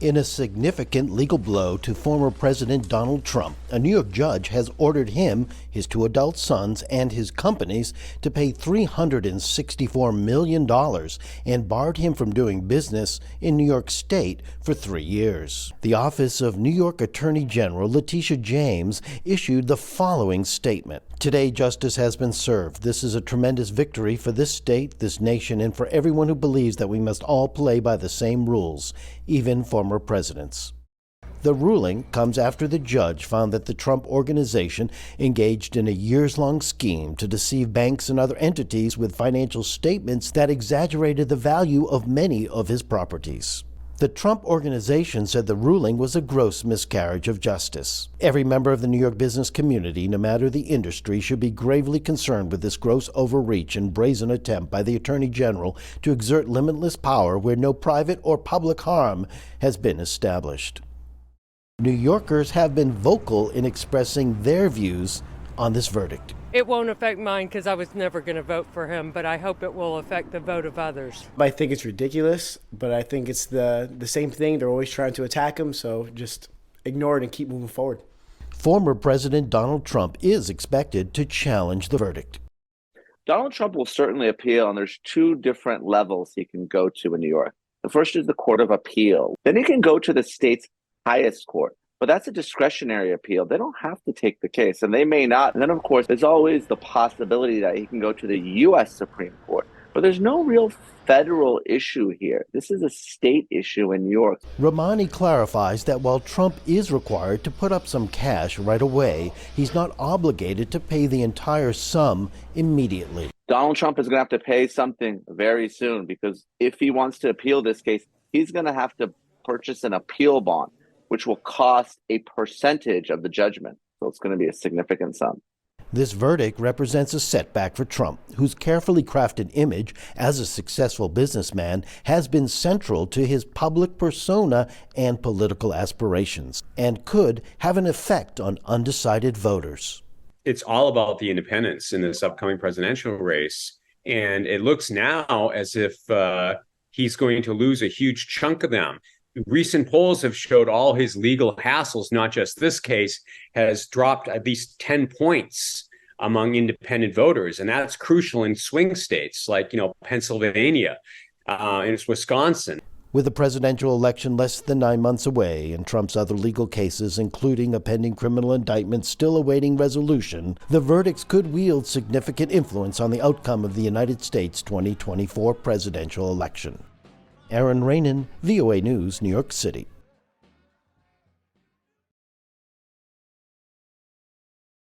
In a significant legal blow to former President Donald Trump, a New York judge has ordered him, his two adult sons, and his companies to pay $364 million and barred him from doing business in New York State for 3 years. The Office of New York Attorney General Letitia James issued the following statement. Today, justice has been served. This is a tremendous victory for this state, this nation, and for everyone who believes that we must all play by the same rules, even former presidents. The ruling comes after the judge found that the Trump Organization engaged in a years-long scheme to deceive banks and other entities with financial statements that exaggerated the value of many of his properties. The Trump Organization said the ruling was a gross miscarriage of justice. Every member of the New York business community, no matter the industry, should be gravely concerned with this gross overreach and brazen attempt by the Attorney General to exert limitless power where no private or public harm has been established. New Yorkers have been vocal in expressing their views on this verdict. It won't affect mine because I was never going to vote for him, but I hope it will affect the vote of others. I think it's ridiculous, but I think it's the same thing. They're always trying to attack him, so just ignore it and keep moving forward. Former President Donald Trump is expected to challenge the verdict. Donald Trump will certainly appeal, and there's two different levels he can go to in New York. The first is the Court of Appeal. Then he can go to the state's highest court. But that's a discretionary appeal. They don't have to take the case, and they may not. And then, of course, there's always the possibility that he can go to the U.S. Supreme Court. But there's no real federal issue here. This is a state issue in New York. Ramani clarifies that while Trump is required to put up some cash right away, he's not obligated to pay the entire sum immediately. Donald Trump is going to have to pay something very soon, because if he wants to appeal this case, he's going to have to purchase an appeal bond, which will cost a percentage of the judgment. So it's going to be a significant sum. This verdict represents a setback for Trump, whose carefully crafted image as a successful businessman has been central to his public persona and political aspirations, and could have an effect on undecided voters. It's all about the independents in this upcoming presidential race, and it looks now as if he's going to lose a huge chunk of them. Recent polls have showed all his legal hassles, not just this case, has dropped at least 10 points among independent voters. And that's crucial in swing states like, Pennsylvania and Wisconsin. With the presidential election less than 9 months away and Trump's other legal cases, including a pending criminal indictment still awaiting resolution, the verdicts could wield significant influence on the outcome of the United States 2024 presidential election. Aaron Rainin, VOA News, New York City.